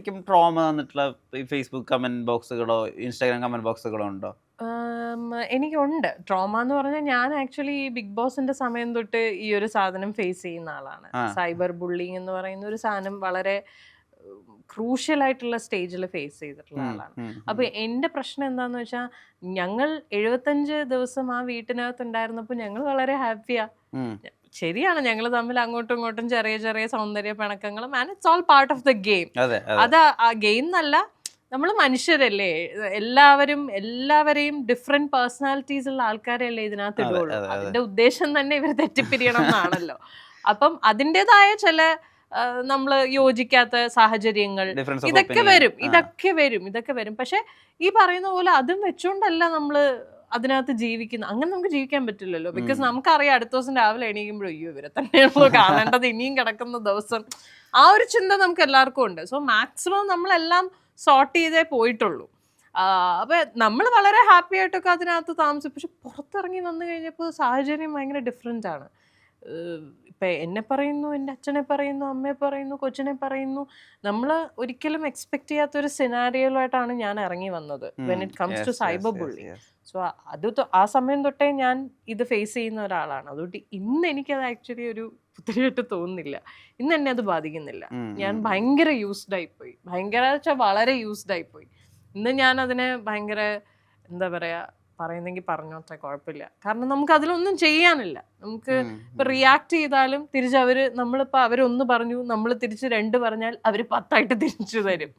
ശരിക്കും ട്രോമ തന്നിട്ടുള്ള Facebook comment ബോക്സുകളോ Instagram comment ബോക്സുകളോ ഉണ്ടോ? എനിക്കുണ്ട് ട്രോമ എന്ന് പറഞ്ഞാൽ. ഞാൻ ആക്ച്വലി ഈ ബിഗ് ബോസിന്റെ സമയം തൊട്ട് ഈ ഒരു സാധനം ഫേസ് ചെയ്യുന്ന ആളാണ്. സൈബർ ബുള്ളിങ് എന്ന് പറയുന്ന ഒരു സാധനം വളരെ ക്രൂഷ്യൽ ആയിട്ടുള്ള സ്റ്റേജിൽ ഫേസ് ചെയ്തിട്ടുള്ള ആളാണ്. അപ്പൊ എന്റെ പ്രശ്നം എന്താന്ന് വെച്ചാൽ, ഞങ്ങൾ 75 ദിവസം ആ വീട്ടിനകത്ത് ഉണ്ടായിരുന്നപ്പോൾ ഞങ്ങൾ വളരെ ഹാപ്പിയാ. ശരിയാണ്, ഞങ്ങൾ തമ്മിൽ അങ്ങോട്ടും ഇങ്ങോട്ടും ചെറിയ ചെറിയ സൗന്ദര്യ പിണക്കങ്ങളും, and it's all part of the game. അത് ആ ഗെയിം എന്നല്ല, നമ്മൾ മനുഷ്യരല്ലേ, എല്ലാവരെയും ഡിഫറെന്റ് പേഴ്സണാലിറ്റീസ് ഉള്ള ആൾക്കാരല്ലേ ഇതിനകത്ത് ഇടുള്ളൂ. അതിന്റെ ഉദ്ദേശം തന്നെ ഇവർ തെറ്റിപ്പിരിയണം എന്നാണല്ലോ. അപ്പം അതിൻ്റെതായ ചില നമ്മൾ യോജിക്കാത്ത സാഹചര്യങ്ങൾ ഇതൊക്കെ വരും. പക്ഷെ ഈ പറയുന്ന പോലെ അതും വെച്ചോണ്ടല്ല നമ്മള് അതിനകത്ത് ജീവിക്കുന്നത്. അങ്ങനെ നമുക്ക് ജീവിക്കാൻ പറ്റില്ലല്ലോ. ബിക്കോസ് നമുക്കറിയാം അടുത്ത ദിവസം രാവിലെ എണീക്കുമ്പോഴും അയ്യോ ഇവരെ തന്നെയാണല്ലോ കാണേണ്ടത്, ഇനിയും കിടക്കുന്ന ദിവസം. ആ ഒരു ചിന്ത നമുക്ക് എല്ലാവർക്കും ഉണ്ട്. സോ മാക്സിമം നമ്മളെല്ലാം സോർട്ട് ചെയ്തേ പോയിട്ടുള്ളൂ. അപ്പൊ നമ്മൾ വളരെ ഹാപ്പി ആയിട്ടൊക്കെ അതിനകത്ത് താമസിച്ചു. പക്ഷെ പുറത്തിറങ്ങി വന്നു കഴിഞ്ഞപ്പോൾ സാഹചര്യം ഭയങ്കര ഡിഫറെന്റ് ആണ്. ഇപ്പൊ എന്നെ പറയുന്നു, എൻ്റെ അച്ഛനെ പറയുന്നു, അമ്മയെ പറയുന്നു, കൊച്ചിനെ പറയുന്നു. നമ്മൾ ഒരിക്കലും എക്സ്പെക്ട് ചെയ്യാത്ത ഒരു സിനാരിയോയിലായിട്ടാണ് ഞാൻ ഇറങ്ങി വന്നത് when it comes to cyber bullying. So അത് ആ സമയം തൊട്ടേ ഞാൻ ഇത് ഫേസ് ചെയ്യുന്ന ഒരാളാണ്. അതുകൊണ്ട് ഇന്ന് എനിക്കത് ആക്ച്വലി ഒരു പുത്തിരിയായിട്ട് തോന്നുന്നില്ല. ഇന്ന് എന്നെ അത് ബാധിക്കുന്നില്ല. ഞാൻ ഭയങ്കര യൂസ്ഡ് ആയിപ്പോയി. ഭയങ്കര വെച്ചാൽ വളരെ യൂസ്ഡ് ആയിപ്പോയി. ഇന്ന് ഞാൻ അതിനെ ഭയങ്കര എന്താ പറയാ, പറയുന്നെങ്കിൽ പറഞ്ഞോട്ടെ, കുഴപ്പമില്ല. കാരണം നമുക്ക് അതിലൊന്നും ചെയ്യാനില്ല. നമുക്ക് ഇപ്പൊ റിയാക്ട് ചെയ്താലും തിരിച്ച് നമ്മളിപ്പോ അവരൊന്ന് പറഞ്ഞു, നമ്മൾ തിരിച്ച് 2 പറഞ്ഞാൽ അവര് 10 തിരിച്ചു തരും.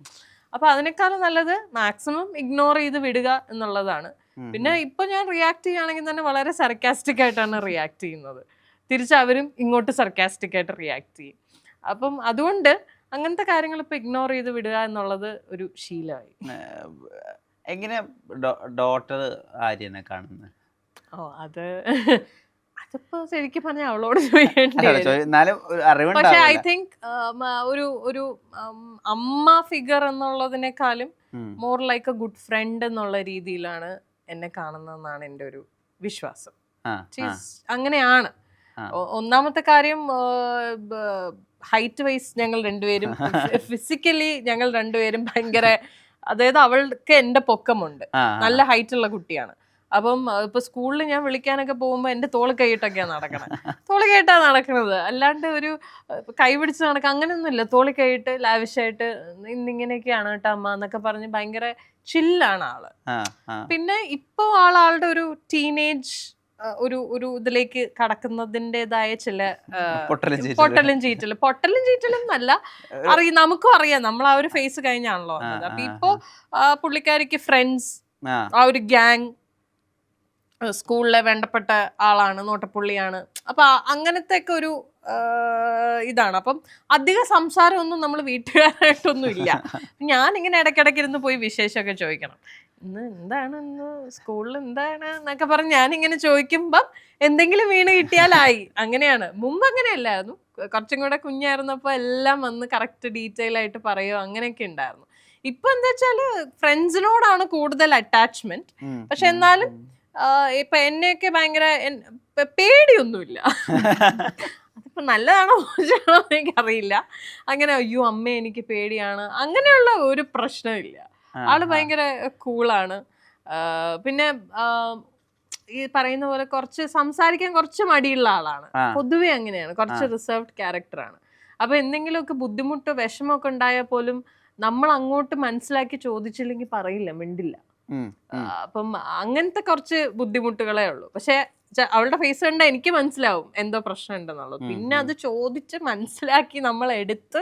അപ്പൊ അതിനേക്കാളും നല്ലത് മാക്സിമം ഇഗ്നോർ ചെയ്ത് വിടുക എന്നുള്ളതാണ്. പിന്നെ ഇപ്പൊ ഞാൻ റിയാക്ട് ചെയ്യുകയാണെങ്കിൽ തന്നെ വളരെ സർക്കാസ്റ്റിക് ആയിട്ടാണ് റിയാക്ട് ചെയ്യുന്നത്. തിരിച്ച് അവരും ഇങ്ങോട്ട് സർക്കാസ്റ്റിക് ആയിട്ട് റിയാക്ട് ചെയ്യും. അപ്പം അതുകൊണ്ട് അങ്ങനത്തെ കാര്യങ്ങൾ ഇപ്പൊ ഇഗ്നോർ ചെയ്ത് വിടുക എന്നുള്ളത് ഒരു ശീലമായി. എങ്ങനെ ഡോട്ടർ ആര്യനെ കാണുന്നത്? അതിപ്പോ ശരിക്കും പറഞ്ഞാൽ അവളോട് ചോദിക്കേണ്ടി വരും. പക്ഷെ ഐ തിങ്ക് ഒരു അമ്മ ഫിഗർ എന്നുള്ളതിനേക്കാളും more like a good friend എന്നുള്ള രീതിയിലാണ് എന്നെ കാണുന്നതെന്നാണ് എൻ്റെ ഒരു വിശ്വാസം. അങ്ങനെയാണ്. ഒന്നാമത്തെ കാര്യം, ഹൈറ്റ് വൈസ് ഞങ്ങൾ രണ്ടുപേരും, ഫിസിക്കലി ഞങ്ങൾ രണ്ടുപേരും ഭയങ്കര, അതായത് അവൾക്ക് എൻ്റെ പൊക്കമുണ്ട്, നല്ല ഹൈറ്റ് ഉള്ള കുട്ടിയാണ്. അപ്പം ഇപ്പൊ സ്കൂളിൽ ഞാൻ വിളിക്കാനൊക്കെ പോകുമ്പോ എന്റെ തോള് കൈയിട്ടൊക്കെയാണ് നടക്കണത്. അല്ലാണ്ട് ഒരു കൈ പിടിച്ച് നടക്കുക അങ്ങനെയൊന്നുമില്ല. തോളി കൈയിട്ട് ലാവിഷായിട്ട് ഇന്നിങ്ങനെയൊക്കെയാണ് കേട്ടോ അമ്മ എന്നൊക്കെ പറഞ്ഞ് ഭയങ്കര ചില്ലാണ് ആള്. പിന്നെ ഇപ്പൊ ആളുടെ ഒരു ടീനേജ് ഒരു ഇതിലേക്ക് കടക്കുന്നതിൻ്റെതായ ചില പൊട്ടലും ചീറ്റലും എന്നല്ല, നമുക്കും അറിയാം, നമ്മൾ ആ ഒരു ഫേസ് കഴിഞ്ഞാണല്ലോ വന്നത്. അപ്പൊ ഇപ്പൊ പുള്ളിക്കാരിക്ക് ഫ്രണ്ട്സ്, ആ ഒരു ഗ്യാങ്, സ്കൂളിലെ വേണ്ടപ്പെട്ട ആളാണ്, നോട്ടപ്പുള്ളിയാണ്. അപ്പൊ അങ്ങനത്തെ ഒക്കെ ഒരു ഇതാണ്. അപ്പം അധിക സംസാരമൊന്നും നമ്മൾ വീട്ടുകാരായിട്ടൊന്നും ഇല്ല. ഞാനിങ്ങനെ ഇടയ്ക്കിടയ്ക്ക് ഇരുന്ന് പോയി വിശേഷമൊക്കെ ചോദിക്കണം. ഇന്ന് സ്കൂളിൽ എന്താണ് എന്നൊക്കെ പറഞ്ഞ് ഞാനിങ്ങനെ ചോദിക്കുമ്പം എന്തെങ്കിലും വീണ് കിട്ടിയാലായി. അങ്ങനെയാണ്. മുമ്പ് അങ്ങനെയല്ലായിരുന്നു. കുറച്ചും കൂടെ കുഞ്ഞായിരുന്നപ്പോ എല്ലാം വന്ന് കറക്റ്റ് ഡീറ്റെയിൽ ആയിട്ട് പറയുമോ, അങ്ങനെയൊക്കെ ഉണ്ടായിരുന്നു. ഇപ്പൊ എന്താ വെച്ചാല് ഫ്രണ്ട്സിനോടാണ് കൂടുതൽ അറ്റാച്ച്മെന്റ്. പക്ഷെ എന്നാലും ഇപ്പൊ എന്നെയൊക്കെ ഭയങ്കര പേടിയൊന്നുമില്ല. അതിപ്പോ നല്ലതാണോ മോശമാണോ എനിക്കറിയില്ല. അങ്ങനെ അയ്യോ അമ്മ എനിക്ക് പേടിയാണ് അങ്ങനെയുള്ള ഒരു പ്രശ്നമില്ല. ആള് ഭയങ്കര കൂളാണ്. പിന്നെ ഈ പറയുന്ന പോലെ കുറച്ച് സംസാരിക്കാൻ കുറച്ച് മടിയുള്ള ആളാണ്. പൊതുവെ അങ്ങനെയാണ്, കുറച്ച് റിസർവ്ഡ് ക്യാരക്ടറാണ്. അപ്പൊ എന്തെങ്കിലുമൊക്കെ ബുദ്ധിമുട്ടോ വിഷമമൊക്കെ ഉണ്ടായാൽ പോലും നമ്മൾ അങ്ങോട്ട് മനസ്സിലാക്കി ചോദിച്ചില്ലെങ്കിൽ പറയില്ല, മിണ്ടില്ല. അപ്പം അങ്ങനത്തെ കുറച്ച് ബുദ്ധിമുട്ടുകളേ ഉള്ളൂ. പക്ഷെ അവളുടെ ഫേസ് കണ്ടാൽ എനിക്ക് മനസ്സിലാവും എന്തോ പ്രശ്നം ഉണ്ടെന്നുള്ളത്. പിന്നെ അത് ചോദിച്ച് മനസ്സിലാക്കി നമ്മൾ എടുത്ത്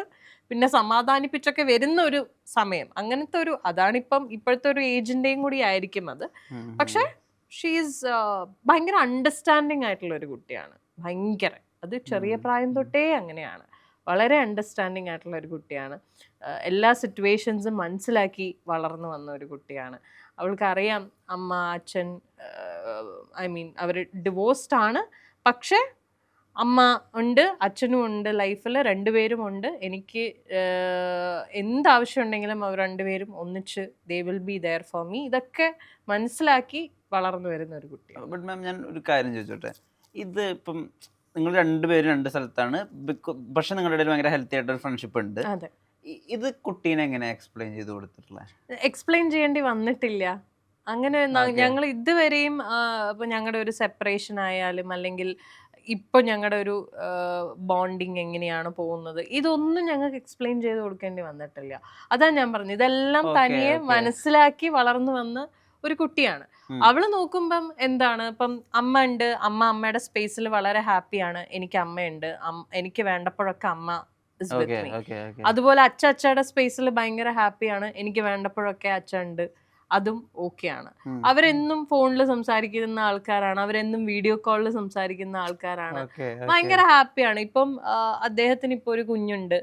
പിന്നെ സമാധാനിപ്പിച്ചൊക്കെ വരുന്ന ഒരു സമയം, അങ്ങനത്തെ ഒരു, അതാണിപ്പം ഇപ്പോഴത്തെ ഒരു ഏജിന്റെയും കൂടി ആയിരിക്കും അത്. പക്ഷെ ഷീസ് ഭയങ്കര അണ്ടർസ്റ്റാൻഡിങ് ആയിട്ടുള്ള ഒരു കുട്ടിയാണ്. ഭയങ്കര, അത് ചെറിയ പ്രായം തൊട്ടേ അങ്ങനെയാണ്. വളരെ അണ്ടർസ്റ്റാൻഡിങ് ആയിട്ടുള്ള ഒരു കുട്ടിയാണ്. എല്ലാ സിറ്റുവേഷൻസും മനസ്സിലാക്കി വളർന്നു വന്ന ഒരു കുട്ടിയാണ്. അവൾക്കറിയാം അമ്മ അച്ഛൻ, അവർ ഡിവോഴ്സ്ഡ് ആണ്. പക്ഷെ അമ്മ ഉണ്ട്, അച്ഛനും ഉണ്ട്, ലൈഫിൽ രണ്ടുപേരും ഉണ്ട്. എനിക്ക് എന്താവശ്യം ഉണ്ടെങ്കിലും അവർ രണ്ടുപേരും ഒന്നിച്ച് they will be there for me. ഇതൊക്കെ മനസ്സിലാക്കി വളർന്നു വരുന്ന ഒരു കുട്ടിയാണ്. ബട്ട് മാം, ഞാൻ ഒരു കാര്യം ചോദിച്ചോട്ടെ. ഇത് ഇപ്പം നിങ്ങൾ രണ്ടുപേരും 2 സ്ഥലത്താണ്, പക്ഷെ നിങ്ങളുടെ ഇടയിൽ ഭയങ്കര ഹെൽത്തി ആയിട്ടൊരു ഫ്രണ്ട്ഷിപ്പ് ഉണ്ട്. ഇത് കുട്ടീനെ എങ്ങനെ എക്സ്പ്ലെയിൻ ചെയ്ത് കൊടുത്തിട്ടുള്ള? എക്സ്പ്ലെയിൻ ചെയ്യേണ്ടി വന്നിട്ടില്ല. അങ്ങനെ ഞങ്ങൾ ഇതുവരെയും ഇപ്പൊ ഞങ്ങളുടെ ഒരു സെപ്പറേഷൻ ആയാലും അല്ലെങ്കിൽ ഇപ്പൊ ഞങ്ങളുടെ ഒരു ബോണ്ടിങ് എങ്ങനെയാണ് പോകുന്നത്, ഇതൊന്നും ഞങ്ങൾക്ക് എക്സ്പ്ലെയിൻ ചെയ്ത് കൊടുക്കേണ്ടി വന്നിട്ടില്ല. അതാ ഞാൻ പറഞ്ഞത്, ഇതെല്ലാം തനിയെ മനസ്സിലാക്കി വളർന്നു വന്ന ഒരു കുട്ടിയാണ്. അവള് നോക്കുമ്പം എന്താണ്, ഇപ്പം അമ്മ ഉണ്ട്, അമ്മയുടെ സ്പേസിൽ വളരെ ഹാപ്പിയാണ്, എനിക്ക് അമ്മയുണ്ട്, എനിക്ക് വേണ്ടപ്പോഴൊക്കെ അമ്മ is with me. അതുപോലെ അച്ഛയുടെ സ്പേസിൽ ഭയങ്കര ഹാപ്പിയാണ്, എനിക്ക് വേണ്ടപ്പോഴൊക്കെ അച്ഛൻ ഉണ്ട്, അതും ഓക്കെയാണ്. അവരെന്നും ഫോണിൽ സംസാരിക്കുന്ന ആൾക്കാരാണ്, അവരെന്നും വീഡിയോ കോളിൽ സംസാരിക്കുന്ന ആൾക്കാരാണ്, ഭയങ്കര ഹാപ്പിയാണ്. ഇപ്പം അദ്ദേഹത്തിന് ഇപ്പൊ ഒരു കുഞ്ഞുണ്ട്,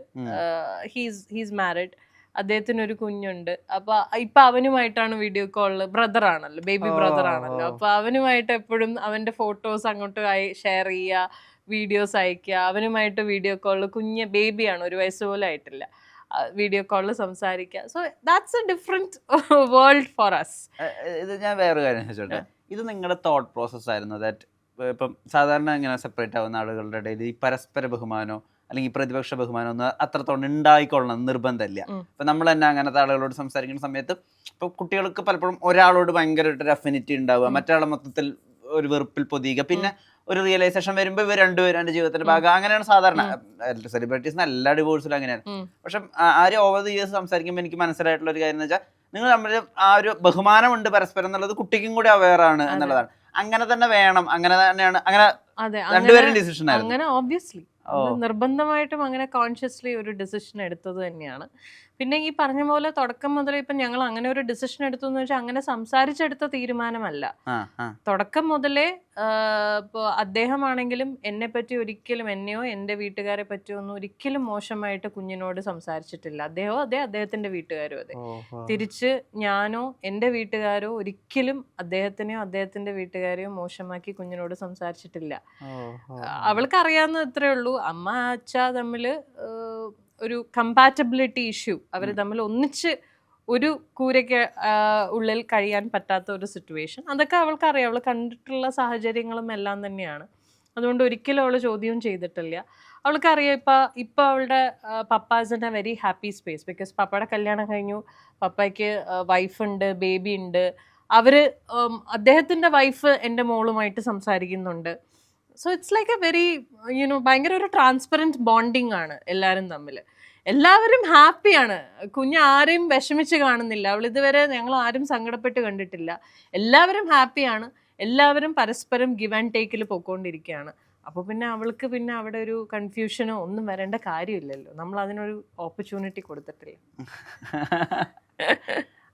ഹീസ് മാരിഡ്, അദ്ദേഹത്തിന് ഒരു കുഞ്ഞുണ്ട്. അപ്പൊ ഇപ്പൊ അവനുമായിട്ടാണ് വീഡിയോ കോളില്, ബ്രദർ ആണല്ലോ, ബേബി ബ്രദർ ആണല്ലോ, അപ്പൊ അവനുമായിട്ട് എപ്പോഴും അവന്റെ ഫോട്ടോസ് അങ്ങോട്ട് ഷെയർ ചെയ്യുക, വീഡിയോസ് അയക്കുക, അവനുമായിട്ട് വീഡിയോ കോളിൽ, കുഞ്ഞ് ബേബിയാണ്, 1 വയസ്സ് പോലും ആയിട്ടില്ല, വീഡിയോ കോളിൽ സംസാരിക്കുക. So that's a different world for us. ഇത് ഞാൻ വേറെ കാര്യം ചോദിച്ചോട്ടെ, ഇത് നിങ്ങളുടെ തോട്ട് പ്രോസസ് ആയിരുന്നു ദാറ്റ് ഇപ്പം സാധാരണ ഇങ്ങനെ സെപ്പറേറ്റ് ആവുന്ന ആളുകളുടെ ഇടയിൽ ഈ പരസ്പര ബഹുമാനോ അല്ലെങ്കിൽ പ്രതിപക്ഷ ബഹുമാനം ഒന്നും അത്രത്തോളം ഉണ്ടായിക്കൊള്ളണം നിർബന്ധമില്ല. ഇപ്പൊ നമ്മൾ തന്നെ അങ്ങനത്തെ ആളുകളോട് സംസാരിക്കുന്ന സമയത്ത് ഇപ്പൊ കുട്ടികൾക്ക് പലപ്പോഴും ഒരാളോട് ഭയങ്കരമായിട്ട് ഒരു അഫിനിറ്റി ഉണ്ടാവുക, മറ്റൊരാളെ മൊത്തത്തിൽ ഒരു വെറുപ്പിൽ പൊതിയുക, പിന്നെ ഒരു റിയലൈസേഷൻ വരുമ്പോൾ ഇവർ രണ്ടുപേരും എൻ്റെ ജീവിതത്തിന്റെ ഭാഗം. അങ്ങനെയാണ് സാധാരണ സെലിബ്രിറ്റീസിന് എല്ലാ ഡിവോഴ്സിലും അങ്ങനെയാണ്. പക്ഷെ ആര് ഓവർ ദി ഇയേഴ്സ് സംസാരിക്കുമ്പോൾ എനിക്ക് മനസ്സിലായിട്ടുള്ള ഒരു കാര്യം എന്ന് വെച്ചാൽ നിങ്ങൾ നമ്മുടെ ആ ഒരു ബഹുമാനമുണ്ട് പരസ്പരം എന്നുള്ളത് കുട്ടിക്കും കൂടി അവെയർ ആണ് എന്നുള്ളതാണ്. അങ്ങനെ തന്നെ വേണം, അങ്ങനെ തന്നെയാണ്, അങ്ങനെ രണ്ടുപേരും ഡിസിഷൻ ആയിരുന്നു. അങ്ങനെ ഓബ്വിയസ്ലി നിർബന്ധമായിട്ടും അങ്ങനെ കോൺഷ്യസ്ലി ഒരു ഡിസിഷൻ എടുത്തത് തന്നെയാണ്. പിന്നെ ഈ പറഞ്ഞ പോലെ തുടക്കം മുതലേ ഇപ്പം ഞങ്ങൾ അങ്ങനെ ഒരു ഡിസിഷൻ എടുത്തു എന്ന് വെച്ചാൽ അങ്ങനെ സംസാരിച്ചെടുത്ത തീരുമാനമല്ല. തുടക്കം മുതലേ ഇപ്പോൾ അദ്ദേഹമാണെങ്കിലും എന്നെ പറ്റി ഒരിക്കലും, എന്നെയോ എൻ്റെ വീട്ടുകാരെ പറ്റിയോ ഒന്നും ഒരിക്കലും മോശമായിട്ട് കുഞ്ഞിനോട് സംസാരിച്ചിട്ടില്ല. അദ്ദേഹത്തിന്റെ വീട്ടുകാരും അതെ. തിരിച്ച് ഞാനോ എൻ്റെ വീട്ടുകാരോ ഒരിക്കലും അദ്ദേഹത്തിനെയോ അദ്ദേഹത്തിന്റെ വീട്ടുകാരെയോ മോശമാക്കി കുഞ്ഞിനോട് സംസാരിച്ചിട്ടില്ല. അവൾക്ക് അറിയാവുന്ന ഇത്രേ ഉള്ളൂ, അമ്മ അച്ഛ തമ്മിൽ ഒരു കമ്പാറ്റബിലിറ്റി ഇഷ്യൂ, അവർ തമ്മിൽ ഒന്നിച്ച് ഒരു കൂരയ്ക്ക് ഉള്ളിൽ കഴിയാൻ പറ്റാത്ത ഒരു സിറ്റുവേഷൻ, അതൊക്കെ അവൾക്കറിയാം. അവൾ കണ്ടിട്ടുള്ള സാഹചര്യങ്ങളും എല്ലാം തന്നെയാണ്. അതുകൊണ്ട് ഒരിക്കലും അവൾ ചോദ്യം ചെയ്തിട്ടില്ല. അവൾക്കറിയാം ഇപ്പം അവളുടെ papa's in a very happy space, because പപ്പയുടെ കല്യാണം കഴിഞ്ഞു, പപ്പയ്ക്ക് വൈഫുണ്ട്, ബേബി ഉണ്ട്. അദ്ദേഹത്തിൻ്റെ വൈഫ് എൻ്റെ മോളുമായിട്ട് സംസാരിക്കുന്നുണ്ട്. So it's like A very ഭയങ്കര ഒരു ട്രാൻസ്പെറൻറ്റ് ബോണ്ടിങ് ആണ് എല്ലാവരും തമ്മിൽ. എല്ലാവരും ഹാപ്പിയാണ്, കുഞ്ഞ് ആരെയും വിഷമിച്ച് കാണുന്നില്ല, അവൾ ഇതുവരെ ഞങ്ങൾ ആരും സങ്കടപ്പെട്ട് കണ്ടിട്ടില്ല. എല്ലാവരും ഹാപ്പിയാണ്, എല്ലാവരും പരസ്പരം ഗിവ് ആൻഡ് ടേക്കിൽ പോയിക്കൊണ്ടിരിക്കുകയാണ്. അപ്പോൾ പിന്നെ അവൾക്ക് പിന്നെ അവിടെ ഒരു കൺഫ്യൂഷനോ ഒന്നും വരേണ്ട കാര്യമില്ലല്ലോ, നമ്മൾ അതിനൊരു ഓപ്പർച്യൂണിറ്റി കൊടുത്തിട്ടില്ല.